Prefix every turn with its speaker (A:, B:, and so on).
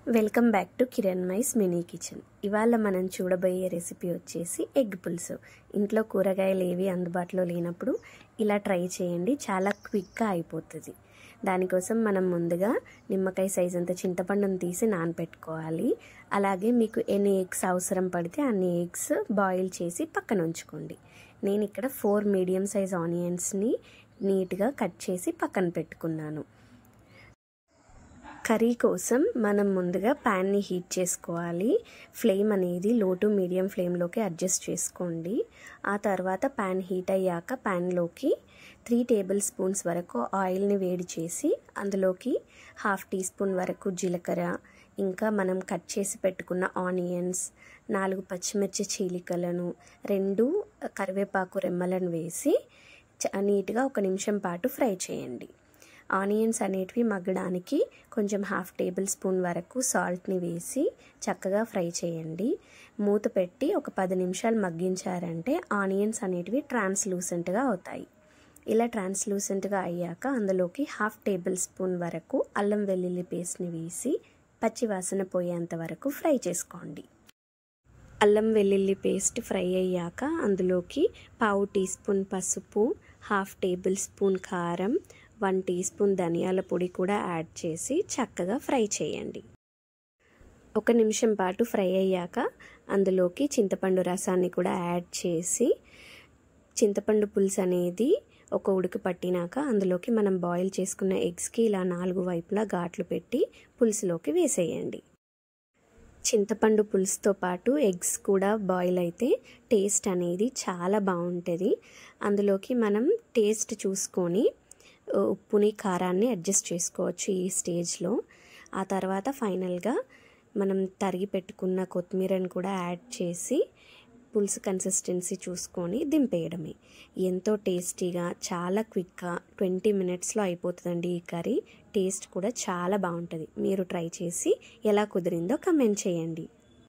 A: Welcome back to Kiranmai's mini kitchen. ఇవాళ మనం చూడబోయే రెసిపీ వచ్చేసి ఎగ్ పులుసు. ఇంట్లో కూరగాయలు ఏవి అందుబాటులో లేనప్పుడు ఇలా ట్రై చేయండి, చాలా క్విక్గా అయిపోతుంది. దానికోసం మనం ముందుగా నిమ్మకాయ సైజ్ అంత చింతపండును తీసి నానబెట్టుకోవాలి. అలాగే మీకు ఎన్ని ఎగ్స్ అవసరం పడితే అన్ని ఎగ్స్ బాయిల్ చేసి పక్కన ఉంచుకోండి. నేను ఇక్కడ 4 మీడియం సైజ్ ఆనియన్స్ని నీట్గా కట్ చేసి పక్కన పెట్టుకున్నాను. కర్రీ కోసం మనం ముందుగా ప్యాన్ని హీట్ చేసుకోవాలి. ఫ్లేమ్ అనేది లో టు మీడియం ఫ్లేమ్లోకి అడ్జస్ట్ చేసుకోండి. ఆ తర్వాత ప్యాన్ హీట్ అయ్యాక ప్యాన్లోకి 3 టేబుల్ స్పూన్స్ వరకు ఆయిల్ని వేడి చేసి అందులోకి 1/2 టీ స్పూన్ వరకు జీలకర్ర, ఇంకా మనం కట్ చేసి పెట్టుకున్న ఆనియన్స్, 4 పచ్చిమిర్చి చీలికలను, 2 కరివేపాకు రెమ్మలను వేసి నీట్గా 1 నిమిషం పాటు ఫ్రై చేయండి. ఆనియన్స్ అనేటివి మగ్గడానికి కొంచెం 1/2 టేబుల్ స్పూన్ వరకు సాల్ట్ని వేసి చక్కగా ఫ్రై చేయండి. మూత పెట్టి ఒక 10 నిమిషాలు మగ్గించారంటే ఆనియన్స్ అనేటివి ట్రాన్స్లూసెంట్గా అవుతాయి. ఇలా ట్రాన్స్లూసెంట్గా అయ్యాక అందులోకి 1/2 టేబుల్ స్పూన్ వరకు అల్లం వెల్లుల్లి పేస్ట్ని వేసి పచ్చివాసన పోయేంత వరకు ఫ్రై చేసుకోండి. అల్లం వెల్లుల్లి పేస్ట్ ఫ్రై అయ్యాక అందులోకి 1/2 టీ స్పూన్ పసుపు, 1/2 టేబుల్ స్పూన్ కారం, 1 టీ స్పూన్ ధనియాల పొడి కూడా యాడ్ చేసి చక్కగా ఫ్రై చేయండి. 1 నిమిషం పాటు ఫ్రై అయ్యాక అందులోకి చింతపండు రసాన్ని కూడా యాడ్ చేసి చింతపండు పులుసు అనేది ఒక ఉడుకు పట్టినాక అందులోకి మనం బాయిల్ చేసుకున్న ఎగ్స్కి ఇలా 4 వైపులా ఘాట్లు పెట్టి పులుసులోకి వేసేయండి. చింతపండు పులుసుతో పాటు ఎగ్స్ కూడా బాయిల్ అయితే టేస్ట్ అనేది చాలా బాగుంటుంది. అందులోకి మనం టేస్ట్ చూసుకొని ఉప్పుని కారాన్ని అడ్జస్ట్ చేసుకోవచ్చు ఈ స్టేజ్లో. ఆ తర్వాత ఫైనల్గా మనం తరిగి పెట్టుకున్న కొత్తిమీరని కూడా యాడ్ చేసి పులుసు కన్సిస్టెన్సీ చూసుకొని దింపేయడమే. ఎంతో టేస్టీగా, చాలా క్విక్గా 20 మినిట్స్లో అయిపోతుందండి ఈ కర్రీ. టేస్ట్ కూడా చాలా బాగుంటుంది. మీరు ట్రై చేసి ఎలా కుదిరిందో కమెంట్ చేయండి.